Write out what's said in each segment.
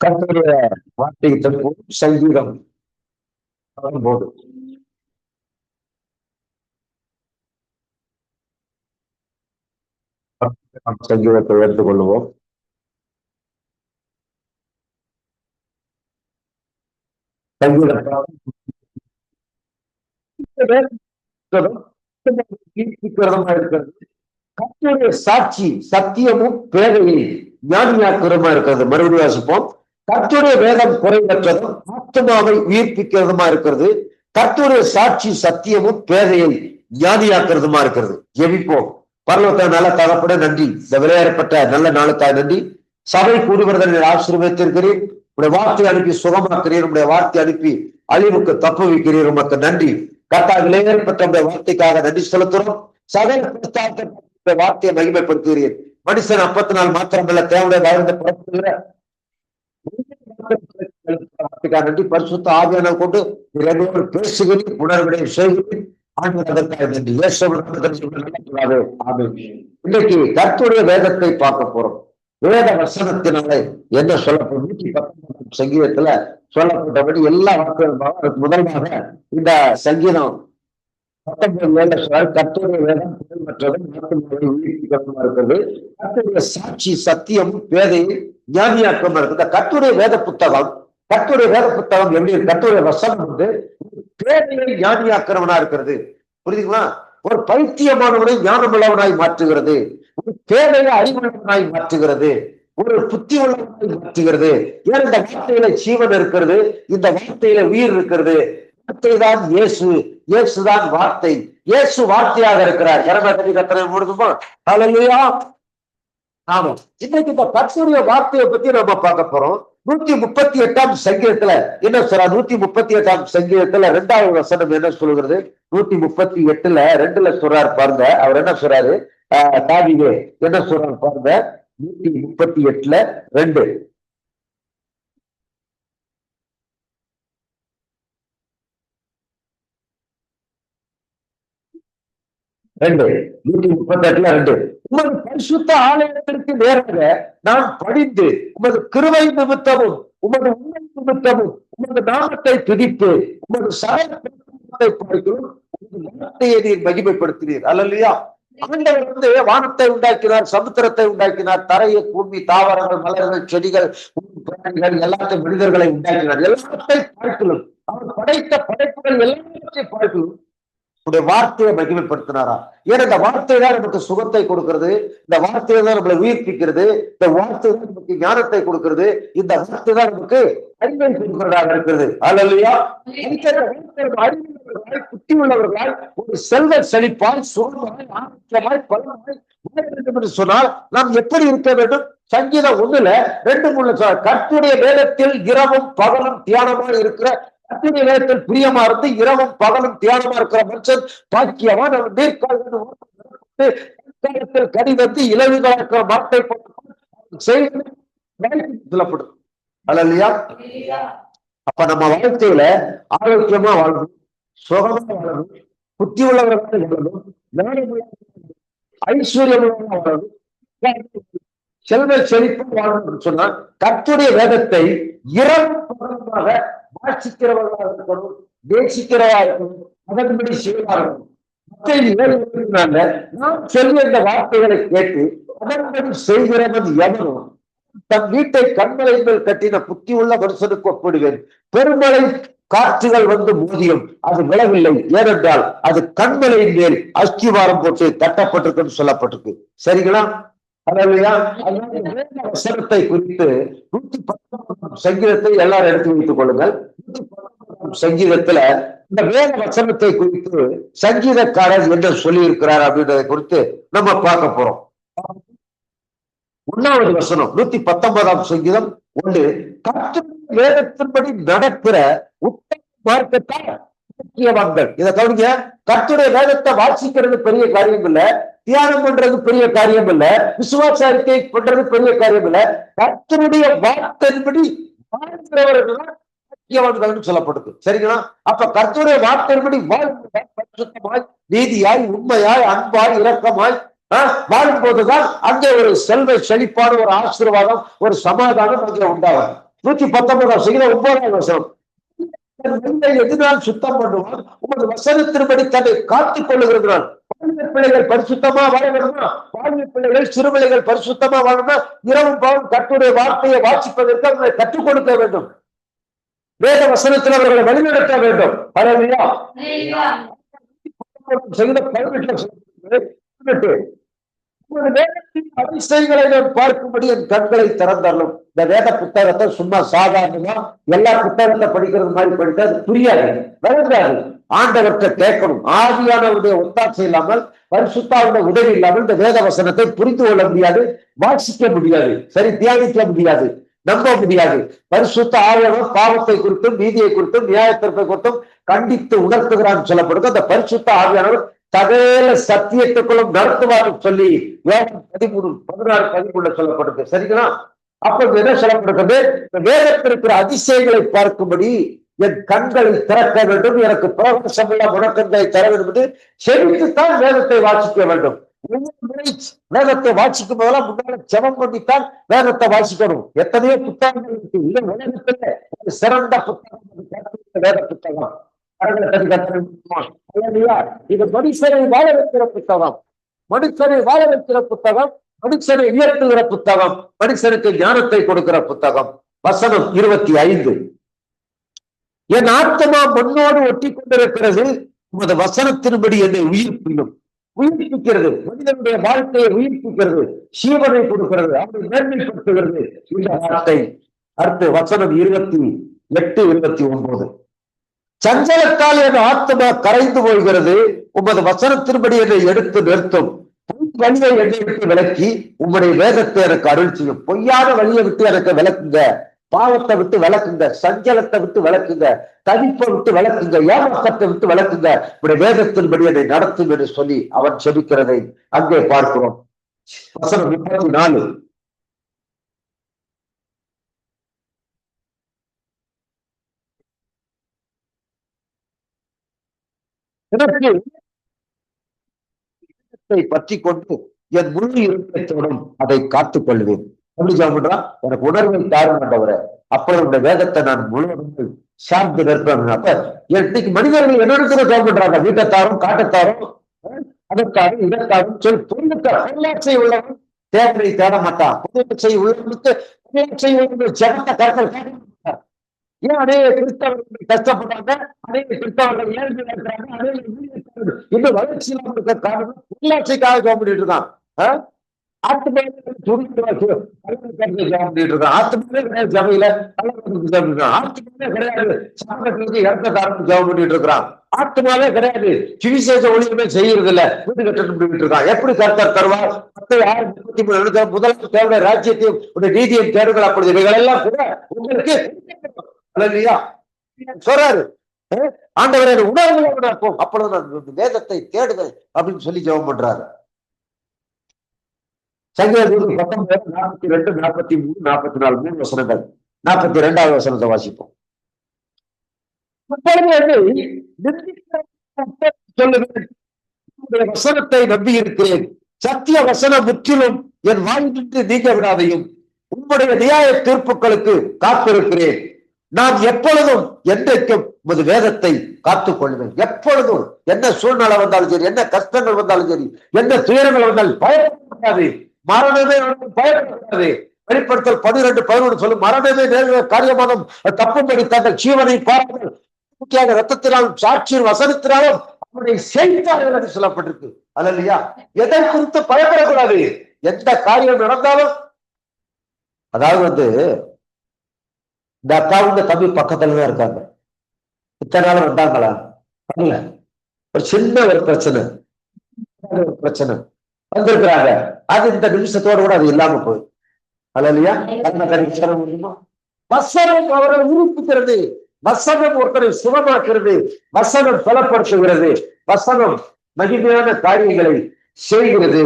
கர்த்தருடைய வார்த்தையை தருவோம். சங்கீதம் போது சங்கீதத்தை எடுத்துக் கொள்வோம். இருக்கிறது. கர்த்தருடைய சாட்சி சத்தியமும் பேதையை ஞானியாக்குறமா இருக்கிறது. மறுபடியும் வாசிப்போம். கர்த்தருடைய வேதம் குறைவற்றதும் ஆத்மாவை உயிர்ப்பிக்கிறதுமா இருக்கிறது. கர்த்தருடைய சாட்சி சத்தியமும் பேதையை ஞானியாக்குறதுமா இருக்கிறது. ஜெபிப்போம். பரலோகத்தை நல்ல தகப்பட நன்றி. இந்த விளையாடப்பட்ட நல்ல நாளுக்காக நன்றி. சபை கூடுவதை ஆசீர்வதித்திருக்கிறேன். உடைய வார்த்தை அனுப்பி சுகமாக்கிறீர். உடைய வார்த்தை அனுப்பி அழிவுக்கு தப்பு வைக்கிறீர். உமக்கு நன்றி. கர்த்தா விளையாடப்பட்ட உடைய வார்த்தைக்காக நன்றி செலுத்துறோம். சகல வார்த்தையை மகிமைப்படுத்துகிறேன். மனுஷன் 40 மாத்திரமல்ல தேவையான வாழ்ந்த பிறப்புகிற நன்றி. பரிசுத்த ஆவியான கொண்டு பேசுகிறேன், உணர்வுடைய செய்கிறேன். இன்னைக்கு கர்த்தருடைய வேதத்தை பார்க்க போறோம். வேத வசனத்தினாலே என்ன சொல்லப்படும்? 119 சங்கீதத்துல சொல்லப்பட்டபடி எல்லா வார்த்தைகளும் முதலாக இந்த சங்கீதம் 19 கர்த்தருடைய வேதம் புகழ்பெற்றதும் இருக்கிறது. கர்த்தருடைய சாட்சி சத்தியமும் பேதையை ஞானியாக்கமா இருக்குது. கர்த்தருடைய வேத புத்தகம் எப்படி? கர்த்தருடைய வசனம் வந்து பேதையை ஞானியாக்கிறவனா இருக்கிறது. புரியுதுங்களா? ஒரு பைத்தியமானவனை ஞானமுள்ளவனாய் மாற்றுகிறது. ஒரு பேதையை அறிவுள்ளவனாய் மாற்றுகிறது. ஒரு புத்தி உள்ளவனாய் மாற்றுகிறது. ஏன்? இந்த வார்த்தையில ஜீவன் இருக்கிறது. இந்த வார்த்தையில உயிர் இருக்கிறது. வார்த்தை தான் இயேசு. இயேசுதான் வார்த்தை. இயேசு வார்த்தையாக இருக்கிறார். முடியுமா? ஹல்லேலூயா. ஆமா. இன்னைக்கு இந்த கர்த்தருடைய வார்த்தையை பத்தி நம்ம பார்க்க போறோம். 138 சங்கீதத்துல என்ன சொல்றாரு? 138 சங்கீதத்துல 2வது வசனம் என்ன சொல்லுகிறது? 138 2 சொல்றாரு பாருங்க. அவர் என்ன சொல்றாரு? தாவீது என்ன சொல்றாரு பாருங்க. 138 2. 138 உமது பரிசுத்த ஆலயத்திற்கு நேராக நான் படிந்து உமது கிருபை நிமித்தமும் உமது உண்மை நிமித்தமும் உமது நாமத்தை துதித்து உமது சகலத்தை பார்க்கிறோம். உமது வார்த்தையை நீர் மகிமைப்படுத்தினீர். அல்லேலூயா. ஆண்டவர் வந்து வானத்தை உண்டாக்கினார், சமுத்திரத்தை உண்டாக்கினார், தரையை, பூமி, தாவரங்கள், மலர்கள், செடிகள், பிராணிகள், எல்லாத்தையும் மனிதர்களை உண்டாக்கினார். எல்லாத்தையும் பார்க்கலும் அவர் படைத்த படைப்புகள் எல்லாத்தையும் பார்க்கலும் உடைய வார்த்தையை மகிமைப்படுத்தினாரா? ஏன்னா இந்த வார்த்தை தான் நமக்கு சுகத்தை கொடுக்கிறது. இந்த வார்த்தை தான் நம்மளை உயிர்ப்பிக்கிறது. இந்த வார்த்தை தான் நமக்கு ஞானத்தை கொடுக்கிறது. இந்த வார்த்தை தான் நமக்கு அறிவை கொடுக்கிறதாக இருக்கிறது. அல்லேலூயா. அறிவுள்ளவர்களாய், புத்தி உள்ளவர்களாய், ஒரு செல்வ செழிப்பாய், சுகமாய், ஆரோக்கியமாய், பலமாய் வேண்டும் என்று சொன்னால் நாம் எப்படி இருக்க வேண்டும்? சங்கீதம் 1:2-3 கர்த்தருடைய வேதத்தில் இரவும் பகலும் தியானமாய் இருக்கிற, கர்த்தருடைய வேதத்தில் பிரியமா இருந்து இரவும் பகலும் தியானமா இருக்கிற மனுஷன் பாக்கியவான். அவர் நீர்காலத்தில் கனி வந்து இலவுகளா இருக்கிற மாட்டை சொல்லப்படும். அல்லேலூயா. அப்ப நம்ம வாழ்க்கையில ஆரோக்கியமா வாழணும், சுகமா வாழணும், புத்தி உள்ளவர்களாக வாழணும், ஞானமுள்ள ஐஸ்வர்யமுள்ள வாழணும், செல்வ செழிப்பு வாழணும் சொன்னா கர்த்தருடைய வேதத்தை இரவும் பகலுமாக வாசிக்கிறவர்களாக இருக்கணும், நேசிக்கிறவா இருக்கணும், அதன்படி செய்வார்கள். நாம் சொல்ல இந்த வார்த்தைகளை கேட்டு அதன்படி செய்கிறவன் எவனும் தன் வீட்டை கண்மலை மேல் கட்டின புத்தி உள்ள மனுஷனுக்கு ஒப்பிடுவேன். பெருமழை காற்றுகள் வந்து மோதியும் அது விழவில்லை, ஏனென்றால் அது கண்மலையின் மேல் அஸ்திவாரம் போட்டு தட்டப்பட்டிருக்குன்னு சொல்லப்பட்டிருக்கு. சரிங்களா? வசனத்தை குறித்து 119 சங்கீதத்தை எல்லாரும் எடுத்து வைத்துக் கொள்ளுங்கள். 119 சங்கீதத்துல இந்த வேத வசனத்தை குறித்து சங்கீதக்காரர் என்ன சொல்லி இருக்கிறார் அப்படின்றதை குறித்து நம்ம பார்க்க போறோம். 1வது வசனம் 119 சங்கீதம் 1. கர்த்தருடைய வேதத்தின்படி நடக்கிற உத்தம மார்க்கத்தால் முக்கியவான்கள். இதை கவனிங்க. கர்த்தருடைய வேதத்தை வாசிக்கிறது பெரிய காரியம் இல்ல, தியானம் பண்றது பெரிய காரியம் இல்ல, விசுவாச அறிக்கை பண்றது பெரிய காரியம் இல்ல. கர்த்தருடைய வார்த்தையின்படி வாழ்கிறவர்கள் முக்கியவான்கள் சொல்லப்படுது. சரிங்களா? அப்ப கர்த்தருடைய வார்த்தையின்படி வாழ்ந்தாய், நீதியாய், உண்மையாய், அன்பாய், இரக்கமாய் வாழும் போதுதான் அங்கே ஒரு செல்வ செழிப்பான ஒரு ஆசீர்வாதம், ஒரு சமாதானம் அங்கே உண்டாகும். 119 சங்கீதம் 9வது வசனம். எதினால் சுத்தம் பண்ணுவான், உமது வசனத்தின்படி தன்னை காத்துக் கொள்ளுகிறான். பாலியல் பிள்ளைகள் பரிசுத்தமா வாழ வேணுமா? பாலியல் பிள்ளைகள் சிறுபிள்ளைகள் பரிசுத்தமா வாழணும்னா இரவும் பகலும் கர்த்தருடைய வார்த்தையை வாசிப்பதற்கு அவர்களை கற்றுக் கொடுக்க வேண்டும். வேத வசனத்தில் அவர்களை வழிநடத்த வேண்டும். அதிசயங்களை நான் பார்க்கும்படி என் கண்களை திறந்தாலும். இந்த வேத புத்தகத்தை சும்மா சாதாரணமா எல்லா புத்தகத்தை படிக்கிறது மாதிரி படித்தா அது புரியாது, விளங்காது. ஆண்டவர்கிட்ட கேட்கணும். ஆவியானவருடைய ஒத்தாசை இல்லாமல், பரிசுத்தாவுடைய உதவி இல்லாமல் இந்த வேத வசனத்தை புரிந்து கொள்ள முடியாது, வாசிக்க முடியாது, சரி தியானிக்க முடியாது, நம்ப முடியாது. பரிசுத்த ஆவியானவர் பாவத்தை குறித்தும் நீதியை குறித்தும் நியாயத்திற்பை குறித்தும் கண்டித்து உணர்த்துகிறான்னு சொல்லப்படுது. அந்த பரிசுத்த ஆவியானவர் சகல சத்தியத்துக்குள்ளும் நடத்துவார் சொல்லி 13:16-13 சொல்லப்படுது. சரிங்களா? அப்ப என்ன சொல்லப்படுகிறது? வேதத்திற்கிற அதிசயங்களை பார்க்கும்படி என் கண்களை திறக்க வேண்டும், எனக்கு பிரகாசமுள்ள முழக்கங்களை தர வேண்டும் என்று செவித்துத்தான் வேதத்தை வாசிக்க வேண்டும். வேதத்தை வாசிக்கும் போதெல்லாம் முன்னால ஜெபம் பண்ணித்தான் வேதத்தை வாசிக்கணும். எத்தனையோ புத்தகங்கள் இருக்கு. இல்லை உலகத்துல ஒரு சிறந்த புத்தகம் வேத புத்தகம். இது மனுஷனை வாழ வைக்கிற புத்தகம், மனுஷனை வாழ வைக்கிற புத்தகம், மனுஷனை உயர்த்துகிற புத்தகம், மனுஷனுக்கு ஞானத்தை கொடுக்கிற புத்தகம். வசனம் 25. என் ஆத்மா மண்ணோடு ஒட்டி கொண்டிருக்கிறது, உமது வசனத்தின்படி என்னை உயிர்ப்பிக்கிறது. மனிதனுடைய வாழ்க்கையை உயிர்ப்பிக்கிறது, சீவனை கொடுக்கிறது, அவனை நேர்மைப்படுத்துகிறது இந்த வார்த்தை. அடுத்து வசனம் 28-29. சஞ்சலத்தால் என் ஆத்மா கரைந்து போகிறது, உமது வசனத்தின்படி என்னை எடுத்து நிறுத்தும். வழியை என்னை விட்டு விலக்கி உம்முடைய வேதத்தை எனக்கு அருள் செய்யும். பொய்யான வழியை விட்டு எனக்கு விளக்குங்க, பாவத்தை விட்டு விளக்குங்க, சஞ்சலத்தை விட்டு விளக்குங்க, தவிப்பை விட்டு விளக்குங்க, ஏமாற்றத்தை விட்டு விளக்குங்க, உடைய வேதத்தின்படி என்னை நடத்தும் என்று சொல்லி அவன் செபிக்கிறதை அங்கே பார்க்கிறோம். வசனம் 34. பற்றி கொண்டு என் முழு இருப்பத்தோடும் அதை காத்துக் கொள்வேன். எனக்கு உணர்வை தாருமாண்டவரை, அப்பொழுது வேதத்தை நான் முழுவதும் சார்ந்து நிற்பேன். அப்ப இன்னைக்கு மனிதர்கள் என்னென்ன கவர்மெண்ட் வீட்டத்தாரும் காட்டத்தாரும் அதற்காரும் இதற்காரும் சொல்லி பொருளாட்சியை உள்ளவன் தேவனை தேட மாட்டான். பொருளாட்சியை உள்ளவனுக்கு ஜனத்தை கருத்தல் காட்ட மாட்டார். ஏன் அநேக கிறிஸ்தவர்கள் கஷ்டப்பட்டாங்க, அநேக கிறிஸ்தவர்கள் ஏழ்மையா இருக்கிறாங்க, அநேக இன்னும் வளர்ச்சி இல்லாம இருக்க காரணம் பொருளாட்சிக்காக ஜாம் பண்ணிட்டு இருக்கான். ஆத்மாவே கிடையாது, சபையில ஆத்மாவே கிடையாது, சாப்பிட்டு இறந்த காரணம் ஜாம் பண்ணிட்டு இருக்கிறான். ஆத்மாவே கிடையாது, சுவிசேஷ ஒளியுமே செய்யறது இல்ல, வீடு கட்டணும் பண்ணிட்டு இருக்கான். எப்படி கர்த்தர் தருவார்? 6:33 முதலாவது தேவையான ராஜ்யத்தையும் உடைய நீதியும் தேடுகள், அப்பொழுது இவைகள் எல்லாம் கூட உங்களுக்கு சொல்றாரு. ஆண்டவரை உணர்வுகளோடு இருப்போம், அப்பொழுது நான் வேதத்தை தேடுவேன் அப்படின்னு சொல்லி ஜெபம் பண்றாரு. சங்கீதம் 19, 42, 43, 44 3 வசனங்கள். 42வது வசனத்தை வாசிப்போம். சொல்லுவேன், வசனத்தை நம்பி இருக்கிறேன், சத்திய வசனம் முற்றிலும் என் வாயிலிருந்து நீங்க விடாதையும், உங்களுடைய நியாய தீர்ப்புகளுக்கு காத்திருக்கிறேன். நான் எப்பொழுதும் என்றைக்கும் உமது வேதத்தை காத்துக் கொள்வேன். எப்பொழுதும் என்ன சூழ்நிலை வந்தாலும் சரி, என்ன கஷ்டங்கள் வந்தாலும் சரி, என்ன துயரங்கள் வந்தாலும் பயப்படாது, மரணமே பயப்படாது. வெளிப்படுத்தல் 12:11 சொல்லும், மரணமே நேர்கிற காரியமானம் தப்பும்படி தங்கள் ஜீவனை பாராமல் ரத்தத்தினாலும் சாட்சியின் வசனத்தினாலும் அவருடைய செய்தார்கள் என்று சொல்லப்பட்டிருக்கு. அல்லையா? எதை குறித்து பயப்படக்கூடாது. எந்த காரியம் நடந்தாலும், அதாவது இந்த அக்காவுங்க தம்பி பக்கத்துலதான் இருக்காங்க, இத்தனை நாள் வந்தாங்களா? ஒரு சின்ன ஒரு பிரச்சனை வந்திருக்கிறாங்க, அது இந்த நிமிஷத்தோட கூட அது இல்லாம போய் அல்லையா? முடியுமா? வசனம் அவரை உறுப்பிக்கிறது, வசனம் ஒருத்தரை சுகமாக்குறது, வசனம் பலப்படுத்துகிறது, வசனம் மகிமையான காரியங்களை செய்கிறது.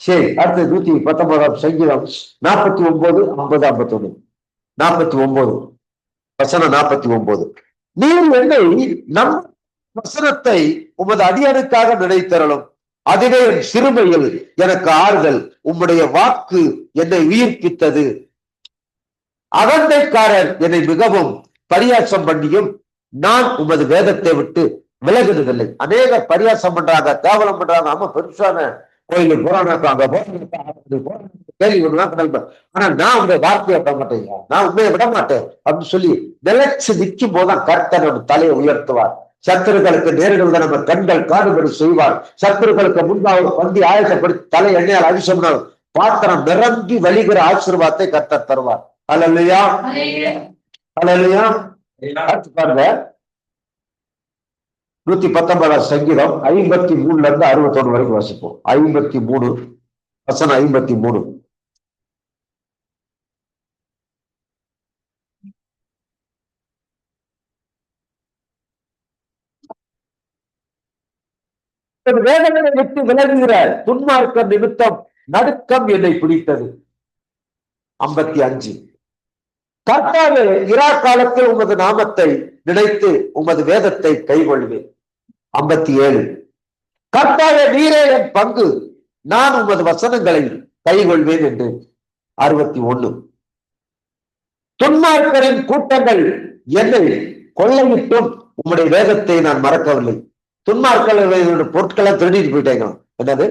சரி, அடுத்து 119 சங்கீதம் 49, 50, 51. 49 வசனம் 49. நீர் என்னை நம் வசனத்தை உமது அடியனுக்காக நினைத்தரலும், அதுவே என் சிறுமையில் எனக்கு ஆறுதல், உம்முடைய வாக்கு என்னை உயிர்ப்பித்தது. அகந்தைக்காரர் என்னை மிகவும் பரியாசம் பண்ணியும் நான் உமது வேதத்தை விட்டு விலகுவதில்லை. அநேக பரியாசம் பண்றாங்க, கேவலம் பண்றாங்க. ஆமா, பெருசான கோயிலுக்கு போறாங்க, கேள்வி கடல். ஆனா நான் உங்களுடைய வார்த்தையை விட மாட்டேங்க, நான் உண்மையை விட மாட்டேன் அப்படின்னு சொல்லி நிலைச்சு நிற்கும் போதுதான் கர்த்தர் நம்ம தலையை உயர்த்துவார். சத்துருக்களுக்கு நேரிடுவதை நம்ம கண்கள் காடுபடி செய்வார். சத்துருக்களுக்கு முன்பாக பந்தி ஆயத்தப்படுத்தி தலை எண்ணெயால் அபிஷேகம் பாத்திரம் நிரம்பி வழிகிற ஆசீர்வாதத்தை கர்த்தர் தருவார். அல்லேலூயா, அல்லேலூயா. பாருங்க, 119 சங்கீதம் 53 இருந்து 61 வரைக்கும் வாசிப்போம். 53 வசனம் 53. வேதனை விட்டு விலகுகிற துன்மார்க்க நிமித்தம் நடுக்கம் என்னை பிடித்தது. 55. கர்த்தாவே, இரா காலத்தில் உமது நாமத்தை நினைத்து உமது வேதத்தை கைகொள்வேன். 57. கர்த்தாவே, நீரே என் பங்கு, நான் உமது வசனங்களை கைகொள்வேன் என்று. 61. துன்மார்க்கரின் கூட்டங்கள் என்னை கொள்ளையிட்டும் உம்முடைய வேதத்தை நான் மறக்கவில்லை. துன்மார்க்கர்கள் பொருட்களை திருடிட்டு போயிட்டாங்க. என்னது,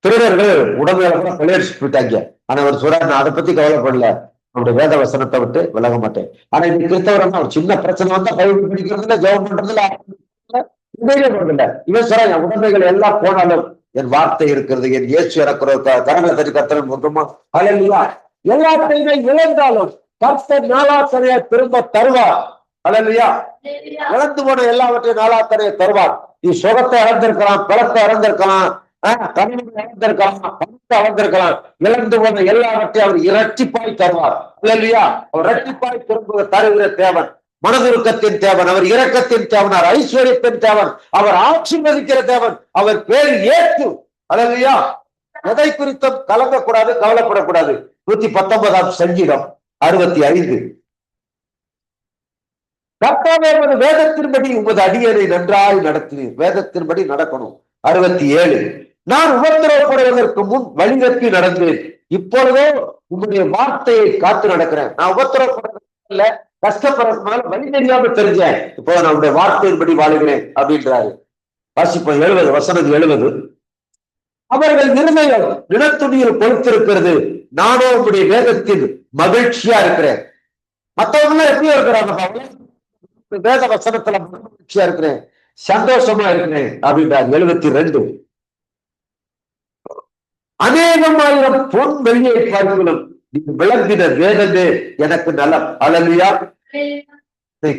திருடர்கள் உடமையில கொள்ளையடிச்சு போயிட்டாங்க. ஆனா அவர் சொல்றாரு, நான் அதை பத்தி கவலைப்படல, அவருடைய வேத வசனத்தை விட்டு விலக மாட்டேன். ஆனா இன்னைக்கு கிறிஸ்தவர்கள் ஒரு சின்ன பிரச்சனை வந்தா பைபிள் படிக்கிறதுல, ஜெபம் பண்றதுல போறதில்ல. இவன் சொல்றாங்க, உடமைகள் எல்லாம் போனாலும் என் வார்த்தை இருக்கிறது, என் இயேசு இறக்குற கரங்களை தட்டி கர்த்தர் ஒன்றுமா. அல்லேலூயா. எல்லாத்தையுமே இழந்தாலும் கர்த்தர் நாளாத்தனையை திரும்ப தருவார். அல்லேலூயா. இழந்து போன எல்லாவற்றையும் நாளாத்தனையை தருவார். நீ சுகத்தை இழந்திருக்கலாம், பலத்தை இழந்திருக்கலாம், இழந்திருக்கலாம், பணத்தை இழந்திருக்கலாம். இழந்து போன எல்லாவற்றையும் அவர் இரட்டிப்பாய் தருவார். அல்லேலூயா. அவர் இரட்டிப்பாய் திரும்ப தருகிற தேவன், மனதுருக்கத்தின் தேவன், அவர் இரக்கத்தின் தேவன், ஐஸ்வர்யத்தின் தேவன், அவர் ஆசீர்வதிக்கிற தேவன், அவர் பேர் ஏற்று. அல்லேலூயா. எதை குறித்தும் கலங்கக்கூடாது, கவலைப்படக்கூடாது. 119 சங்கீதம் 65. கர்த்தாவே, உமது வேதத்தின்படி உமது அடியனை நன்றாய் நடத்தினீர். வேதத்தின்படி நடக்கணும். 67. நான் உபத்திரவப்படுவதற்கு முன் வழிநடத்தி நடந்தேன், இப்பொழுதோ உங்களுடைய வார்த்தையை காத்து நடக்கிறேன். நான் உபத்திரவப்படுறதுல கஷ்டப்படுறதுனால வழி தெரியாம தெரிஞ்சேன், இப்போ நான் உங்களுடைய வார்த்தையின்படி வாழுகிறேன் அப்படின்றாரு. வாசிப்போம் 70 வசனம் 70. அவர்கள் இருதயம் நிலத்துணியில் கொளுத்திருக்கிறது, நானோ உங்களுடைய வேதத்தில் மகிழ்ச்சியா இருக்கிறேன். மற்றவங்க எப்படியோ இருக்கிறாங்க, வேத வசனத்துல மகிழ்ச்சியா இருக்கிறேன், சந்தோஷமா இருக்கிறேன் அப்படின்றார். 72. அநேகமாயிரம் பொன் வெள்ளியை பார்க்கலும் நீ விளங்கின வேதமே எனக்கு நலம். அல்லேலூயா.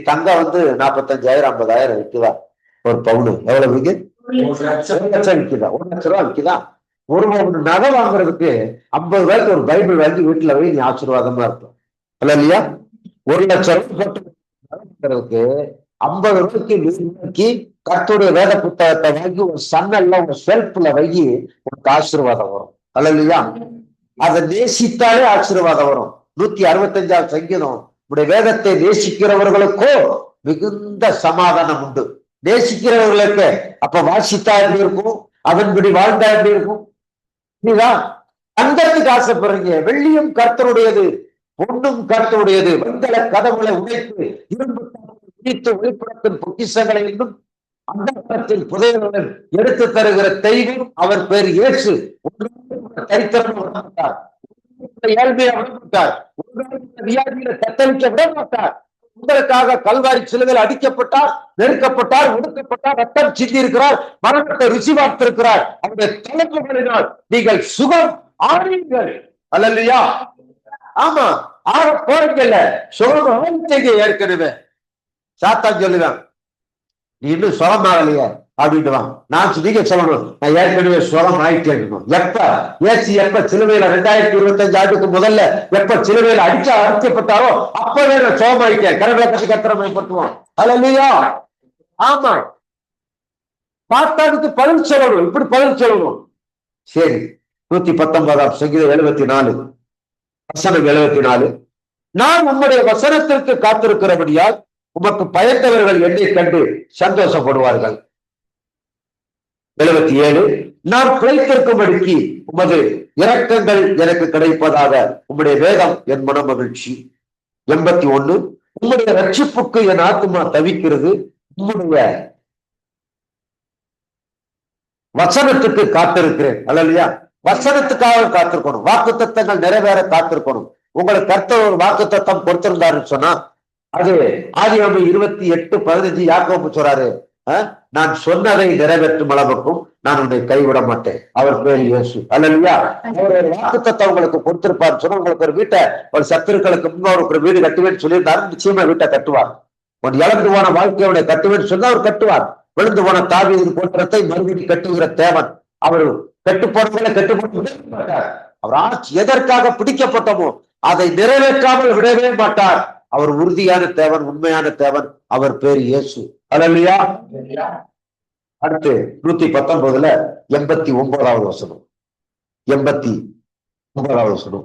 தங்க 45,000 50,000 விற்குதா ஒரு பவுனு? எவ்வளவு விற்கு? 1 லட்சம் விற்குதா? 1 லட்ச ரூபா விற்குதா? ஒரு பவுன் நகை வாங்குறதுக்கு 50 ரூபாய்க்கு ஒரு பைபிள் வாங்கி வீட்டுல போய் நீ ஆசீர்வாதமா இருக்கும். அல்லேலூயா. 1 லட்சம் ரூபாய் போட்டு 50 ரூபாய்க்கு கர்த்தருடைய வேத புத்தகத்தை வாங்கி ஒரு சன்னல்ல ஒரு செல்ஃப்ல வாங்கி உனக்கு ஆசீர்வாதம் வரும். அல்லேலூயா. அதை நேசித்தாலே ஆசீர்வாதம் வரும். 165 சங்கீதம், உடைய வேதத்தை நேசிக்கிறவர்களுக்கோ மிகுந்த சமாதானம் உண்டு. நேசிக்கிறவர்களுக்கு அப்ப வாசித்தா எப்படி இருக்கும், அதன்படி வாழ்ந்தா எப்படி இருக்கும்? நீதான் தங்கத்துக்கு ஆசைப்படுறீங்க, வெள்ளியும் கர்த்தருடையது, பொண்ணும் கர்த்தருடையது. வெண்கல கதவுகளை உடைத்து இரும்பு இடித்து ஒளிப்படத்தின் பொக்கிஷங்களை இன்னும் அந்தத்தின் புதையலுடன் எடுத்து தருகிற தெய்வம் அவர் பேர் இயேசு. தரித்திரம் விட மாட்டார், ஏழ்மையை விட மாட்டார், வியாதியில தத்தளிக்க விட மாட்டார். உங்களுக்காக கல்வாரி சிலுவையில் அடிக்கப்பட்டார், நெருக்கப்பட்டார், ஒடுக்கப்பட்டார், ரத்தம் சிந்தி இருக்கிறார், மரணத்தை ருசி பார்த்திருக்கிறார். அவருடைய தலைப்புகளினால் நீங்கள் சுகம் ஆறீங்கள். அல்லேலூயா. ஆமா, ஆக போறீங்கல்ல, சுகம் ஆயிட்டீங்க. ஏற்கனவே சாத்தான் சொல்லுவேன், நீ இன்னும் சுகமாகலையே அப்படின்ட்டு வாங்க. நான் நீங்க சொல்லணும், நான் ஏற்கனவே சுகம் ஆயிட்டேன். எப்ப ஏசி எப்ப சிலுவையில 2025 ஆண்டுக்கு முதல்ல எப்ப சிலுவையில அடிக்கப்பட்டாரோ அப்பவே நான் சுகமாயிட்டேன். கரங்களை கட்டி கத்திரமைப்படுத்துவோம். அல்லேலூயா. ஆமா, பார்த்தாருக்கு பதில் சொல்லணும், இப்படி பதில் சொல்லணும். சரி, 119 சங்கீதம் 74 வசனம் 74. நான் உம்முடைய வசனத்திற்கு காத்திருக்கிறபடியால் உமக்கு பயந்தவர்கள் என்னை கண்டு சந்தோஷப்படுவார்கள். 77. நான் பிழைத்திருக்கும்படிக்கு உமது இரக்கங்கள் எனக்கு கிடைப்பதாக, உம்முடைய வேதம் என் மன மகிழ்ச்சி. 81. உம்முடைய ரட்சிப்புக்கு என் ஆத்துமா தவிக்கிறது, உம்முடைய வசனத்துக்கு காத்திருக்கிறேன். அல்லையா? வசனத்துக்காக காத்திருக்கணும், வாக்கு தத்தங்கள் நிறைவேற காத்திருக்கணும். உங்களுக்கு கர்த்தர் ஒரு வாக்கு தத்தம் கொடுத்திருந்தாருன்னு சொன்னா அது ஆதியாகமம் 28:15 யாக்கோபு சொல்றாரு, நான் சொன்னதை நிறைவேற்றும் அளவுக்கும் நான் உன்னை கைவிட மாட்டேன். அவர் பேர் இயேசு. அல்லையா? அவர் ஒரு வாக்கு தத்தம் உங்களுக்கு கொடுத்திருப்பாருன்னு சொன்னா, உங்களுக்கு ஒரு வீட்டை, ஒரு சத்துருக்களுக்கு முன்னோர் ஒரு வீடு கட்டுவேன்னு சொல்லியிருந்தாரு, நிச்சயமா வீட்டை கட்டுவார். உன் இழந்து போன வாழ்க்கையோட கட்டுவேன்னு சொன்னா அவர் கட்டுவார். விழுந்து போன தாவீது கோத்திரத்தை மறுபடி கட்டுகிற தேவன். அவர் கட்டுப்போனவர்களை கட்டுப்பட்டு மாட்டார். அவர் ஆட்சி எதற்காக பிடிக்கப்பட்டமோ அதை நிறைவேற்றாமல் விடவே மாட்டார். அவர் உறுதியான தேவன், உண்மையான தேவன். அவர் பேர் இயேசு. அல்லேலூயா. அடுத்து 119 89வது வசனம். 89வது வசனம்.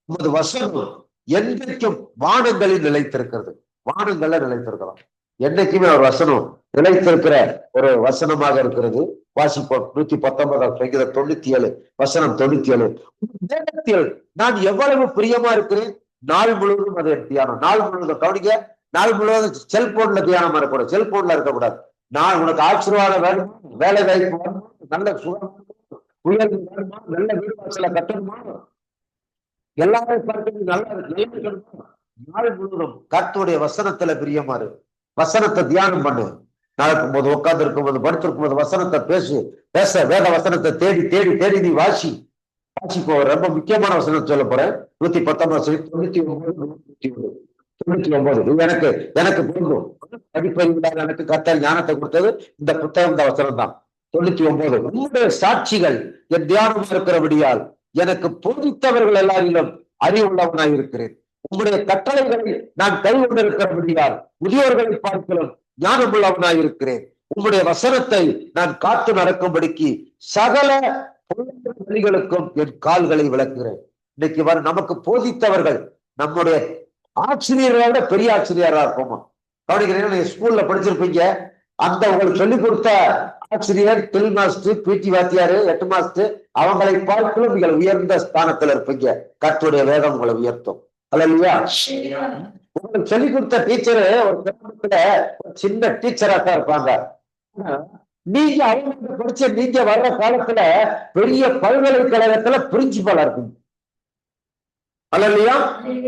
உமது வசனம் என்றைக்கும் வானங்களில் நிலைத்திருக்கிறது. வானங்கள்ல நிலைத்திருக்கலாம். என்னைக்குமே ஒரு வசனம் நிலைத்திருக்கிற ஒரு வசனமாக இருக்கிறது. வாசிப்போம். 119 97 வசனம் 97. நான் எவ்வளவு பிரியமா இருக்கிறேன், நாள் முழுவதும் அது தியானம். நாள் முழுவதும் கவனிக்க, நாள் முழுவதும் செல்போன்ல தியானமா இருக்கக்கூடாது, செல்போன்ல இருக்கக்கூடாது. நான் உனக்கு ஆசீர்வாதம் வேணுமா, வேலை வாய்ப்பு வேணுமா, நல்ல சுகம் உயர்வு வேணுமா, நல்ல வீடு வாசல கட்டணுமா, எல்லாரும் பார்த்து நல்ல நாள் முழுவதும் கர்த்தருடைய வசனத்துல பிரியமா இருக்கு. வசனத்தை தியானம் பண்ணு. நடக்கும் போது, உட்கார்ந்து இருக்கும் போது, படுத்திருக்கும் போது வசனத்தை பேச வேத வசனத்தை தேடி தேடி தேடி நீ வாசிப்போ. ரொம்ப முக்கியமான வசனம் சொல்ல போறேன். 119 99. எனக்கு எனக்கு பொருந்தும். படிப்பறிவிடாத எனக்கு கர்த்தர் ஞானத்தை கொடுத்தது இந்த புத்தகம், இந்த வசனம் தான். 99. உங்களுடைய சாட்சிகள் என் தியானம் இருக்கிறபடியால் எனக்கு போதித்தவர்கள் எல்லாரிலும் அறிவுள்ளவனாய் இருக்கிறேன். உங்களுடைய கட்டளைகளை நான் கைவிட்டிருக்கிறபடியால் முதியோர்களை பார்க்கலாம் ஞானம் உள்ளவனாய் இருக்கிறேன். உங்களுடைய வசனத்தை நான் காத்து நடக்கும்படிக்கு சகல வழிகளுக்கும் என் கால்களை விளக்குகிறேன். இன்னைக்கு நமக்கு போதித்தவர்கள் நம்முடைய ஆசிரியர்களோட பெரிய ஆசிரியரா இருப்போமா? கவனிக்கிறீங்க, நீங்க ஸ்கூல்ல படிச்சிருப்பீங்க. அந்த உங்களுக்கு சொல்லிக் கொடுத்த ஆசிரியர், டில் மாஸ்டர், பிடி வாத்தியாரு, 8 மாஸ்டர், அவங்களை பார்க்கலும் நீங்கள் உயர்ந்த ஸ்தானத்துல இருப்பீங்க. கர்த்தருடைய வேதம் உங்களை உயர்த்தும். அல்லேலூயா. உங்களுக்கு சொல்லிக் கொடுத்த டீச்சரு ஒரு கிராமத்துல ஒரு சின்ன டீச்சரா தான் இருப்பாங்க. நீங்க அவங்க படிச்ச நீங்க வர்ற காலத்துல பெரிய பல்கலைக்கழகத்துல பிரின்சிபலா இருக்குங்க. அல்லேலூயா.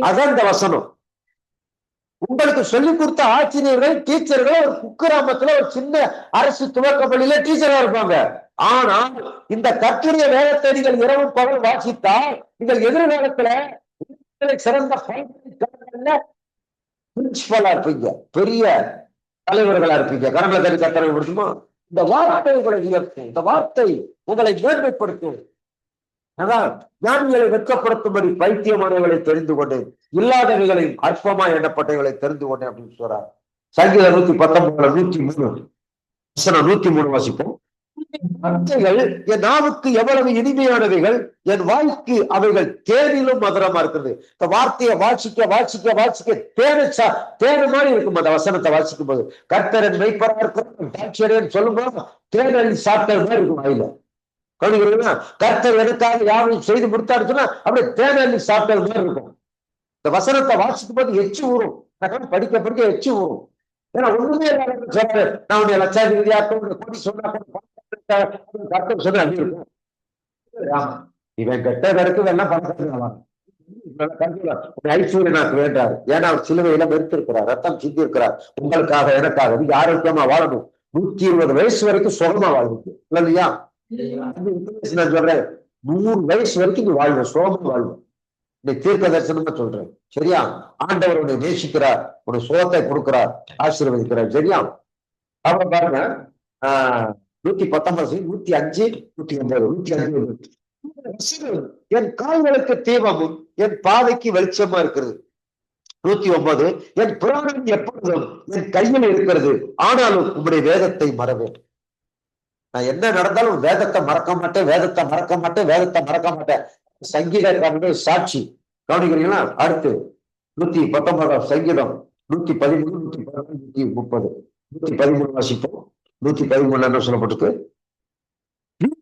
அதான் இந்த வசனம். உங்களுக்கு சொல்லிக் கொடுத்த ஆசிரியர்கள், டீச்சர்கள் ஒரு குக்கிராமத்துல ஒரு சின்ன அரசு துவக்க பள்ளியில டீச்சரா இருப்பாங்க. ஆனா இந்த கர்த்தருடைய வேதத்தை நீங்கள் இரவு பகல் வாசித்தால் நீங்கள் எதிர்காலத்துல சிறந்த பல்கலைக்கழகங்கள்ல பிரின்சிபலா இருப்பீங்க, பெரிய தலைவர்களா இருப்பீங்க. கரங்களை கறி கத்தரை முடியுமா? இந்த வார்த்தை உங்களை உயர்த்தும், இந்த வார்த்தை உங்களை மேன்மைப்படுத்தும். அதான் ஞானிகளை வெட்கப்படுத்தும்படி பைத்தியமானவர்களை தெரிந்து கொண்டேன், இல்லாதவைகளையும் அற்பமா எண்ணப்பட்டவர்களை தெரிந்து கொண்டேன் அப்படின்னு சொல்றார். சங்கீதம் 119 103 வாசிப்போம். வார்த்தைகள் என் நாவுக்கு எவ்வளவு இனிமையானவைகள், என் வாய்க்கு அவைகள் தேனிலும் மதுரமா இருக்கிறது. இந்த வார்த்தையை வாசிக்க வாசிக்க வாசிக்க தேனு மாதிரி இருக்கும். அந்த வசனத்தை வாசிக்கும் போது கர்த்தரன் மெய்ப்பரா இருக்கிறேன் சொல்லும் போது தேனி சாப்பிட்ட மாதிரி இருக்கும் வாயில. கவனிக்கிறீங்களா? கர்த்தர் எனக்காக யாரும் செய்து முடித்தாரு சொன்னா அப்படியே தேனி சாப்பிட்டது மாதிரி இருக்கும். இந்த வசனத்தை வாசிக்கும் போது எச்சு ஊறும். படிக்க படிக்க எச்சு ஊறும். ஏன்னா ஒண்ணுமே சொல்றாரு, நான் உன்னை லட்சாதிபதியாக்கும் கூடி சொன்னா கர்த்தர் சொன்ன அப்படி இருக்கும். இவன் கெட்டதற்கு எல்லாம் பணம் ஐஸ்வர்யனாக்கு வேண்டாரு. ஏன்னா அவர் சிலுவையில மறுத்திருக்கிறார், ரத்தம் சிந்தி இருக்கிறார் உங்களுக்காக எனக்காக. நீங்க ஆரோக்கியமா வாழணும், 120 வயசு வரைக்கும் சுகமா வாழ்வுக்கு இல்லையா? நான் சொல்றேன் 100 வயசு வரைக்கும் நீ வாழ்வு, சுகமா வாழ்வு. நீ தீர்க்க தரிசனமா சொல்றேன், சரியா? ஆண்டவர் உன்னை நேசிக்கிறார், உன்னை சுகத்தை கொடுக்கிறார், ஆசீர்வதிக்கிறார், சரியா? அப்புறம் பாருங்க 119 105 109 என் கால்களுக்கு தீபமும் என் பாதைக்கு வெளிச்சமா இருக்கிறது. 109 என் புராணம் எப்பொழுதும் என் கையில் இருக்கிறது, ஆனாலும் உங்களுடைய வேதத்தை மறவேன். நான் என்ன நடந்தாலும் வேதத்தை மறக்க மாட்டேன், வேதத்தை மறக்க மாட்டேன், வேதத்தை மறக்க மாட்டேன். சங்கீதக்காரனுடைய சாட்சி. கவனிக்கிறீங்களா? அடுத்து 119 சங்கீதம் 113 130 113 வாசிப்போம். 113 என்ன சொல்லப்பட்டிருக்கு?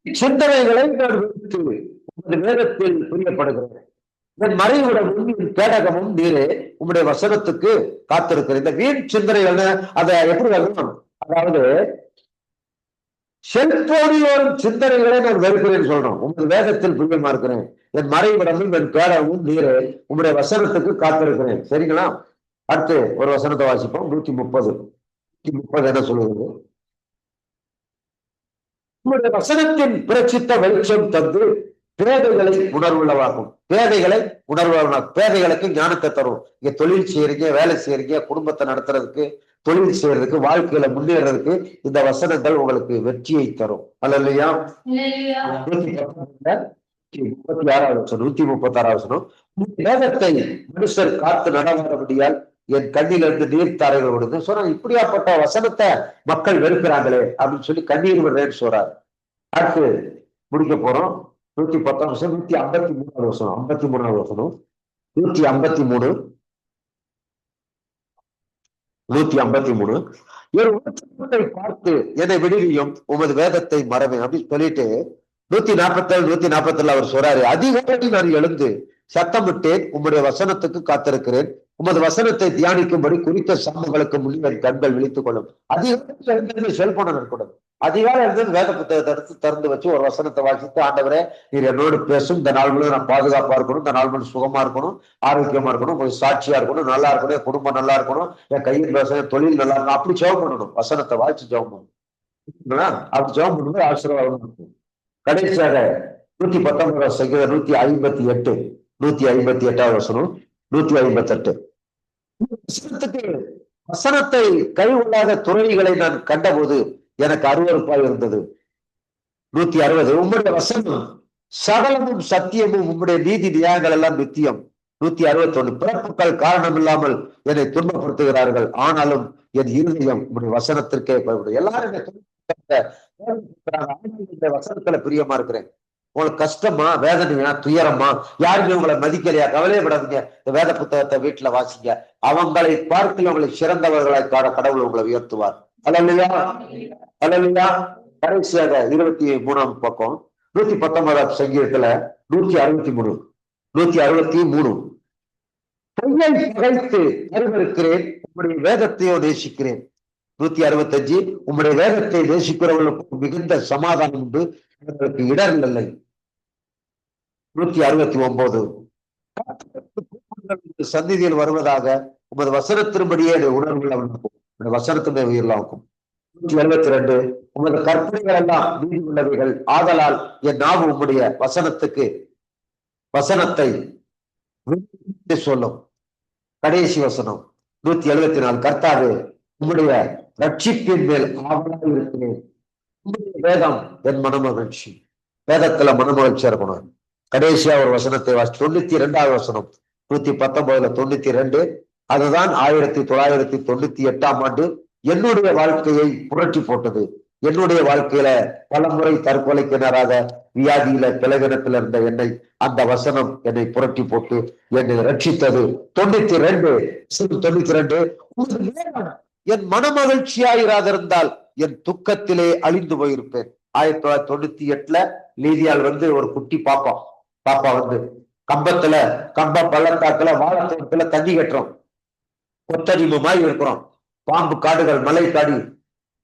சிந்தனைகளை நான் விடுத்து உமது வேதத்தில் புரியப்படுகிறேன். என் மறைவிடமும் என் கேடகமும் நீரே, உம்முடைய வசனத்துக்கு காத்திருக்கிறேன். இந்த வீண் சிந்தனைகள் அதை எப்படி வரணும்? அதாவது செல்போனில் சிந்தனைகளை நான் வெறுக்கிறேன்னு சொல்றோம். உமது வேதத்தில் புரியமா இருக்கிறேன். என் மறைவிடமும் என் கேடகமும் நீரே, உம்முடைய வசனத்துக்கு காத்திருக்கிறேன். சரிங்களா? அடுத்து ஒரு வசனத்தை வாசிப்போம். 130 என்ன சொல்லுவது? உங்களுடைய வசனத்தின் பிரச்சித்த வெளிச்சம் தந்து பேதைகளை உணர்வுள்ளவாகும். பேதைகளை உணர்வுள்ளவாகும். பேதைகளுக்கு ஞானத்தை தரும். இங்க தொழில் செய்யறீங்க, வேலை செய்யறீங்க, குடும்பத்தை நடத்துறதுக்கு, தொழில் செய்யறதுக்கு, வாழ்க்கையில முன்னேறதுக்கு இந்த வசனங்கள் உங்களுக்கு வெற்றியை தரும். அல்லையா? 136வது வசனம், 136வது வசனம். வேதத்தை மனுஷர் காத்து நடவாதபடியால் என் கண்ணிலிருந்து நீர்த்தாரைகள் விடுது சொன்னா. இப்படியாப்பட்ட வசனத்தை மக்கள் வெறுக்கிறாங்களே அப்படின்னு சொல்லி கண்ணீர் விடுறேன்னு சொல்றாரு. அடுத்து முடிக்க போறோம். 110 வசனம், 153வது வசனம், 53வது வசனம், 153, 153. ஒரு உலகத்தை பார்த்து என்னை விடுவியும், உமது வேதத்தை மறவேன் அப்படின்னு சொல்லிட்டு 147, 147 அவர் சொல்றாரு. அதிகாலையில் நான் எழுந்து சத்தமிட்டேன், உம்முடைய வசனத்துக்கு காத்திருக்கிறேன். உமது வசனத்தை தியானிக்கும்படி குறித்த சம்பவங்களுக்கு முன்னே என் கண்கள் விழித்துக் கொள்ளும். அதிகாலை செல்போனை இருக்கக்கூடாது. அதிகாலை இருந்து வேத புத்தகத்தை எடுத்து திறந்து வச்சு ஒரு வசனத்தை வாசித்து, ஆண்டவரே நீர் என்னோடு பேசும், இந்த நாள் முழுவதும் நான் பாதுகாப்பா இருக்கணும், இந்த நாள் முழு சுகமா இருக்கணும், ஆரோக்கியமா இருக்கணும், உங்களுக்கு சாட்சியா இருக்கணும், நல்லா இருக்கணும், என் குடும்பம் நல்லா இருக்கணும், என் கையில் பேச தொழில் நல்லா இருக்கணும், அப்படி ஜெபம் பண்ணணும். வசனத்தை வாசிச்சு ஜெபம் பண்ணணும். அப்படி ஜெபம் பண்ணும்போது ஆசீர்வாதம் இருக்கும். கடைசியாக 119 சங்கீதம் 158, 158வது வசனம், 158. வசனத்தை கைகொள்ளாத துறவிகளை நான் கண்டபோது எனக்கு அருவருப்பாய் இருந்தது. 160. உம்முடைய வசனம் சகலமும் சத்தியமும், உம்முடைய நீதி நியாயங்கள் எல்லாம் நித்தியம். 161. பிறப்புகள் காரணம் இல்லாமல் என்னை துன்பப்படுத்துகிறார்கள், ஆனாலும் என் இருதயம் உம்முடைய வசனத்திற்கே பயப்படும். எல்லாரும் வசனத்துல பிரியமா இருக்கிறேன். உங்களுக்கு கஷ்டமா, வேதனையா, துயரமா, யாருமே உங்களை மதிக்கலையா, கவலையப்படாதீங்க. இந்த வேத புத்தகத்தை வீட்டுல வாசிங்க. அவங்களை பார்த்து உங்களை சிறந்தவர்களாய் கடவுள் உங்களை உயர்த்துவார். அல்லையா? அல்லையா? கடைசியாக 23ஆம் பக்கம் 119ஆம் சங்கீதத்துல 163, 163. பொய்யை பகைத்து அறிவிருக்கிறேன், உங்களுடைய வேதத்தையோ நேசிக்கிறேன். 165. உம்முடைய வேதத்தை நேசிக்கிறவர்களுக்கு மிகுந்த சமாதானம் உண்டு, அவர்களுக்கு இடர் இல்லை. 169. சந்திதியில் வருவதாக உமது வசனத்தின்படியே உணர்வுகள் அவனுக்கும் வசனத்தினுடைய உயிர்களாகும். 172. உமது கற்பனைகள் எல்லாம் நீதி உள்ளவைகள், ஆதலால் என் நாவு உம்முடைய வசனத்தை சொல்லும். கடைசி வசனம் 174. கர்த்தாவே, உம்முடைய ரட்சிப்பின் மேல் ஆவலாக இருக்கிறேன், உம்முடைய வேதம் என் மனமகிழ்ச்சி. வேதத்துல மனமகிழ்ச்சியா இருக்கணும். கடைசியா ஒரு வசனத்தை 92வது வசனம் 119, 92. அதுதான் 1998ஆம் ஆண்டு என்னுடைய வாழ்க்கையை புரட்சி போட்டது. என்னுடைய வாழ்க்கையில பல முறை தற்கொலைக்கு நேராக வியாதியில பிளவினத்துல இருந்த என்னை அந்த வசனம் என்னை புரட்டி போட்டு என்னை ரட்சித்தது. 92. என் மனமகிழ்ச்சியாயிராதிருந்தால் என் துக்கத்திலே அழிந்து போயிருப்பேன். 1998 லீதியால் ஒரு குட்டி பாப்பா கம்ப பள்ளத்தாக்குல வாழைத்தோட்டத்துல தண்ணி கட்டுறோம், கொத்தடிமை மாதிரி இருக்கிறோம், பாம்பு காடுகள், மலை காடி,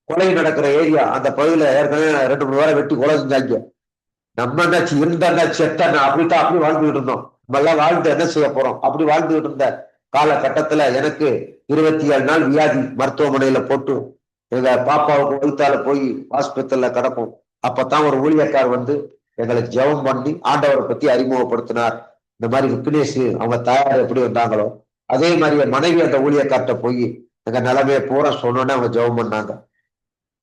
கொலை நடக்கிற ஏரியா. அந்த பகுதியில ஏற்கனவே 2-3 பேரை வெட்டி கொலை செஞ்சாங்க. நம்ம என்னாச்சு, இருந்தா செத்தா அப்படித்தான் அப்படி வாழ்ந்துகிட்டு இருந்தோம். நம்ம எல்லாம் வாழ்ந்து என்ன செய்ய போறோம்? அப்படி வாழ்ந்துகிட்டு இருந்த காலகட்டத்துல எனக்கு 27 நாள் வியாதி, மருத்துவமனையில போட்டு எங்க பாப்பாவுக்கு வயிற்றால போய் ஆஸ்பத்திரியில கிடக்கும். அப்பதான் ஒரு ஊழியக்கார் எங்களுக்கு ஜெபம் பண்ணி ஆண்டவரை பத்தி அறிமுகப்படுத்தினார். இந்த மாதிரி விக்னேஷ் அவங்க தாயார் எப்படி வந்தாங்களோ அதே மாதிரி என் மனைவி அந்த ஊழியக்கார்ட்ட போய் எங்க நிலைமையை பூரா சொன்னோன்னே அவங்க ஜெபம் பண்ணாங்க.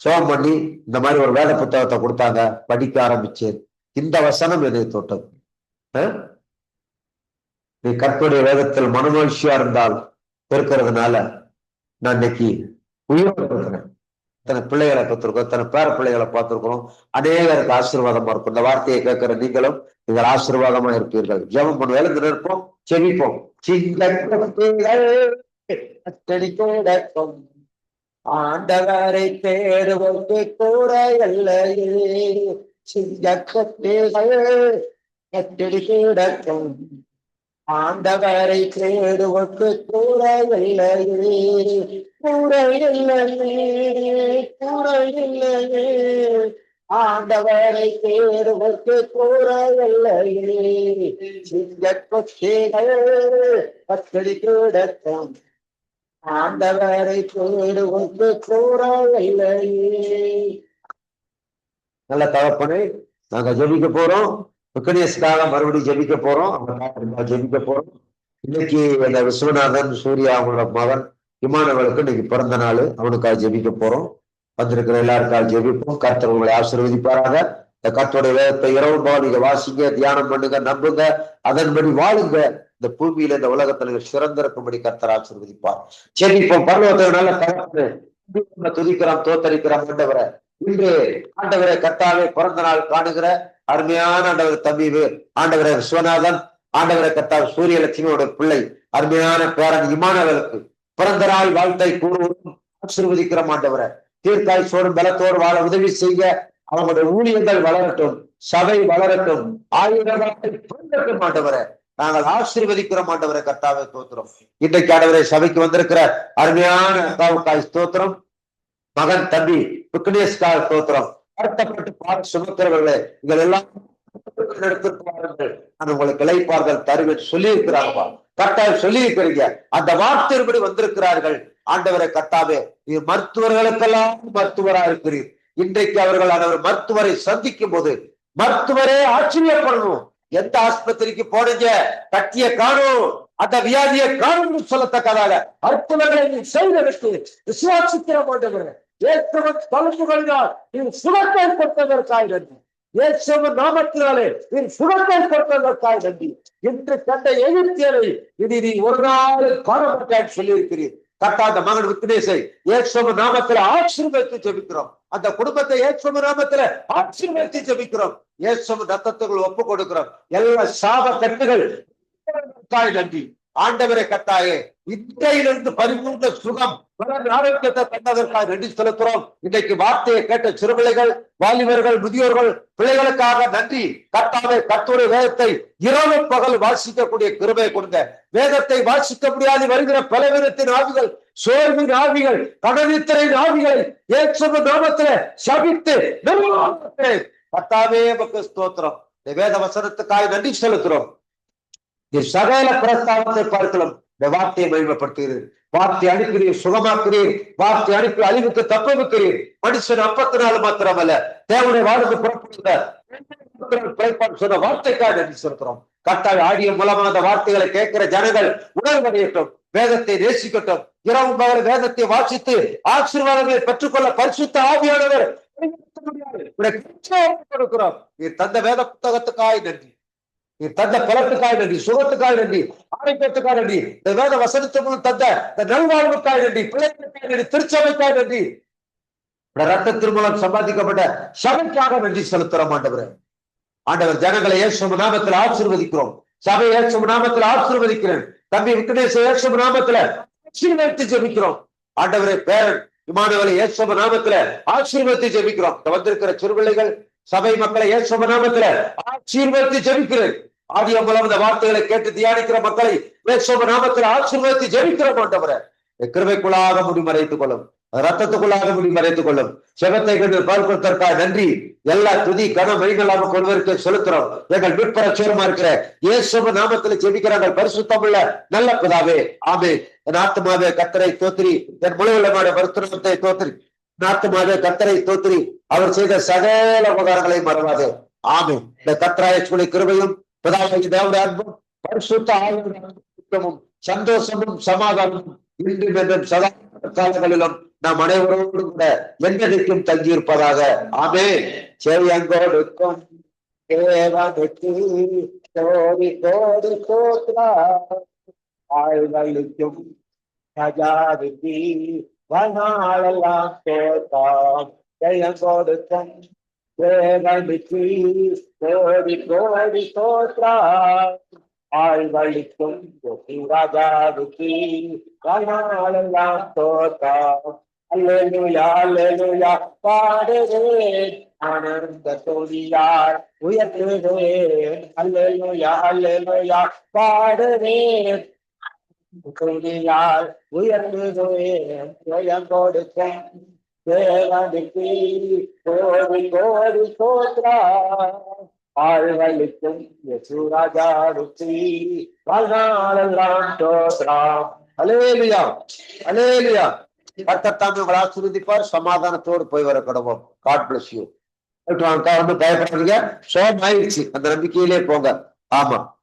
ஜெபம் பண்ணி இந்த மாதிரி ஒரு வேத புத்தகத்தை கொடுத்தாங்க, படிக்க ஆரம்பிச்சேன். இந்த வசனம் என்னை தொட்டது. நீ கர்த்தருடைய வேதத்தில் மனமகிழ்ச்சியா இருந்தால் இருக்கிறதுனால நான் இன்னைக்கு உயிரோடு இருக்கிறேன். தன பிள்ளைகளை பார்த்திருக்கோம், தன பேர பிள்ளைகளை பார்த்திருக்கிறோம். அநேகருக்கு ஆசீர்வாதமா இருக்கும். இந்த வார்த்தையை கேட்கிற நீங்களும் நீங்கள் ஆசீர்வாதமா இருப்பீர்கள். ஜெபம் பண்ணுவோம், எழுந்து நிற்போம், செவிப்போம். ஆண்டவரை தேடுவோம் கூட இல்லையே, சிங்கக்கொட்டைகள் கட்டடி கிடக்கும் ஆண்டவரை தேடுவதற்கு கூரையில்லையே, கூரையில்லையே, கூரையில்லையே, ஆண்டவரை தேடுவதற்கு கூரையில்லையே, சிங்கக்கொட்டைகள் கட்டடி கிடக்கும் ஆண்டவரை தேடுவதற்கு கூரையில்லையே. நல்ல தகப்பனே, நாங்க ஜெபிக்க போறோம். விக்னேஷ்காக மறுபடியும் ஜெபிக்க போறோம். அவங்க ஜெபிக்க போறோம். இன்னைக்கு அந்த விஸ்வநாதன் சூர்யா அவங்களோட மகன் இமானவளுக்கு இன்னைக்கு பிறந்த நாள். அவனுக்காக ஜெபிக்க போறோம். வந்திருக்கிற எல்லாருக்காக ஜெபிப்போம். கர்த்தர் உங்களை ஆசீர்வதிப்பாராக. இந்த கர்த்தருடைய வேதத்தை இரவு போல் நீங்க வாசிங்க, தியானம் பண்ணுங்க, நம்புங்க, அதன்படி வாழுங்க. இந்த பூமியில இந்த உலகத்துல சிறந்திருக்கும்படி கர்த்தர் ஆசீர்வதிப்பார். ஜெபிப்போம். பரலோகத்தை நல்ல தகப்பனே, துதிக்கிறோம், தோத்தரிக்கிறோம். ஆண்டவரை இன்று ஆண்டவரை கர்த்தாவே பிறந்த நாள் காணுகிற அருமையான ஆண்டவர் தம்பி ஆண்டவரை விஸ்வநாதன், ஆண்டவரை கர்த்தாവ് சூரியலட்சுமியோட பிள்ளை அருமையான பேரன் இமானவலுக்கு பிறந்த நாள் வாழ்த்தை கூறுவதும் ஆசீர்வதிக்கிறோம். ஆண்டவரை தீர்க்காய்ச்சோடும் பலத்தோடு வாழ உதவி செய்ய அவங்களுடைய ஊழியங்கள் வளரட்டும், சபை வளரட்டும், ஆயுதம் ஆண்டவரை நாங்கள் ஆசீர்வதிக்கிறோம். ஆண்டவரை கர்த்தாவை ஸ்தோத்திரம். இன்றைக்கு ஆண்டவரை சபைக்கு வந்திருக்கிற அருமையான அக்காவுக்காய் ஸ்தோத்திரம். மகன் தம்பி விக்னேஷ்காக ஸ்தோத்திரம். வருத்தப்பட்டு பாட சுமக்கிறவர்களே, நீங்கள் எல்லாம் எடுத்துப்பார்கள், நான் உங்களுக்கு இளைப்பார்கள் தருவேன் சொல்லி இருக்கிறாங்க. கர்த்தாவை சொல்லி இருக்கிறீங்க. அந்த வார்த்தையின்படி வந்திருக்கிறார்கள். ஆண்டவரை கர்த்தாவே, நீ மருத்துவர்களுக்கெல்லாம் மருத்துவரா இருக்கிறீர். இன்றைக்கு அவர்கள் அவர் மருத்துவரை சந்திக்கும் போது மருத்துவரே ஆச்சரியப்படணும். எந்த ஆஸ்பத்திரிக்கு போனீங்க, கட்டிய காணும், அந்த வியாதியை காணும் சொல்லத்தக்கதாக அற்புதங்களை செய்ததற்கு விசுவாசிக்கிற மாட்டேன். இயேசுவின் தழும்புகளினால் நீர் சுகத்தை கொடுத்ததற்காய் நன்றி. இயேசுவின் நாமத்தினாலே நீர் சுகத்தை கொடுத்ததற்காய் நன்றி. இன்று கண்ட எகிப்தியரை இனி நீ ஒரு நாள் காண மாட்டாய் சொல்லி இருக்கிறீர். கர்த்தா மகன் விக்னேஷை இயேசுவின் நாமத்துல ஆசீர்வதித்து ஜெபிக்கிறோம். அந்த குடும்பத்தை இயேசுவின் நாமத்துல ஆசீர்வதித்து ஜெபிக்கிறோம். இயேசுவின் ரத்தத்துக்குள் ஒப்பு கொடுக்கிறோம். எல்லா சாப கட்டுகள் நன்றி. ஆண்டவரை கர்த்தாவே, இன்றையிலிருந்து பரிபூர்ண சுகம் ஆரோக்கியத்தை தந்ததற்காக நன்றி செலுத்துறோம். இன்றைக்கு வார்த்தையை கேட்ட சிறுபிள்ளைகள், வாலிபர்கள், முதியோர்கள், பிள்ளைகளுக்காக நன்றி. கர்த்தாவே, கர்த்தருடைய வேதத்தை இரவு பகல் வாசிக்கக்கூடிய கிருபை கொடுங்க. வேதத்தை வாசிக்க முடியாது வருகிற பலவீனத்தின் ஆவிகள், சோர்வின் ஆவிகள், கடனித்திரையின் ஆவிகளை இயேசுவின் நாமத்திலே சபித்து கர்த்தாவே உமக்கு ஸ்தோத்திரம். வேத வசனத்துக்காக நன்றி செலுத்துறோம். சகல பிரஸ்தாபத்தை பார்க்கலாம். இந்த வார்த்தையை மகிமைப்படுத்துகிறீர். வார்த்தை அனுப்பினீர், சுகமாக்குறீர். வார்த்தை அனுப்பி அழிவுக்கு தப்ப வைக்கிறீர். மனுஷன் 54 மாத்திரமல்ல, தேவனுடைய வாழ்வுக்கு புறப்படுத்த சொன்ன வார்த்தைக்காக நன்றி செலுத்துறோம். கர்த்தாவே, ஆடியோ மூலமாக அந்த வார்த்தைகளை கேட்கிற ஜனங்கள் உணர்வடையட்டும், வேதத்தை நேசிக்கட்டும், இரவு பகல் வேதத்தை வாசித்து ஆசீர்வாதங்களை பெற்றுக்கொள்ள பரிசுத்த ஆவியானவர் கொடுக்கிறோம். நீர் தந்த வேத புத்தகத்துக்காய் நன்றி. நீ தந்த பலத்துக்காய் நன்றி, சுகத்துக்காய் நன்றி, ஆரோக்கியத்துக்காய் நன்றி, இந்த வேத வசனத்துக்கு தந்த இந்த நல்வாழ்வுக்காய் நன்றி, பிள்ளைகளுக்காய் நன்றி, திருச்சபைக்காய் நன்றி, ரத்தத்தின் மூலம் சம்பாதிக்கப்பட்ட சபைக்காக நன்றி செலுத்துறோம். ஆண்டவரே, ஆண்டவர் ஜனங்களை இயேசு நாமத்தில் ஆசீர்வதிக்கிறோம். சபை இயேசு நாமத்தில் ஆசீர்வதிக்கிறேன். தம்பி விக்னேஷ் இயேசு நாமத்துல ஆசீர்வதித்து ஜெபிக்கிறோம். ஆண்டவரே, பேரன் இமானுவேலை இயேசு நாமத்துல ஆசீர்வதித்து ஜெபிக்கிறோம். வந்திருக்கிற சிறுபிள்ளைகள், சபை மக்களை இயேசு நாமத்துல ஆசீர்வதித்து ஜெபிக்கிறேன். ஆடியோ மூலம் இந்த வார்த்தைகளை கேட்டு தியானிக்கிற மக்களை இயேசு நாமத்துல ஆசீர்வதித்து ஜெபிக்கிறோம். ஆண்டவரே, கிருபைக்குள்ளாக முடிமறைத்துக் கொள்ளும், ரத்தத்துக்குள்ளாக முடிமறைத்துக் கொள்ளும். செபத்தை கண்டு பார்ப்பதற்காக நன்றி. எல்லா துதி கன மணிகளாக கொள்வதற்கு செலுத்துறோம். எங்கள் மீட்பர சேரமா இருக்கிற இயேசு நாமத்துல ஜெபிக்கிறாங்க. பரிசுத்தமுள்ள நல்ல பிதாவே, ஆமென். என் ஆத்துமாவே கர்த்தரை தோத்திரி, என் முழுவலமான மருத்துவத்தை தோத்திரி. ஆத்துமாவே கர்த்தரை தோத்திரி, அவர் செய்த சகல உபகாரங்களை மறவாதே. ஆமென். இந்த கர்த்தராய கிருபையும் பிதாவாகிய தேவனுடைய அன்பும் பரிசுத்த ஆவியும் சந்தோஷமும் சமாதானமும் இன்றும் என்றும் சதா காலங்களிலும் நாம் அனைவரோடு கூட என்னைக்கும் தங்கியிருப்பதாக. ஆமென். செவியங்கோடுக்கும் தேவனுக்கு கோடி கோடி ஸ்தோத்திரம். ஆழ்வழிக்கும் ராஜாவுக்கு வாழ்நாளெல்லாம் தோற்றம். ஜெயங்கோடுக்கும் தேவனுக்கு கோடி கோடி ஸ்தோத்திரம். ஆழ்வழிக்கும் ராஜாவுக்கு வாழ்நாளெல்லாம் தோற்றம். அல்லேலூயா அல்லேலூயா பாடுவேன் ஆனந்த துதியால் உயர்த்துவேன். அல்லேலூயா அல்லேலூயா பாடுவேன் துதியால் உயர்த்துவேன். ஜெயம் கொடுக்கும் தேவனுக்கு கோடி கோடி சோத்ரா. ஆழ்வழிக்கும் யேசுராஜாவுக்கு வாழ்நாளெல்லாம் தோத்ராம். அல்லேலூயா அல்லேலூயா. கர்த்தர் உங்களை ஆசீர்வதிப்பார். சமாதானத்தோடு போய் வர கடவோம். God bless you. வந்து பயப்படாதீங்க, சோகம் ஆயிடுச்சு, அந்த நம்பிக்கையிலே போங்க. ஆமா.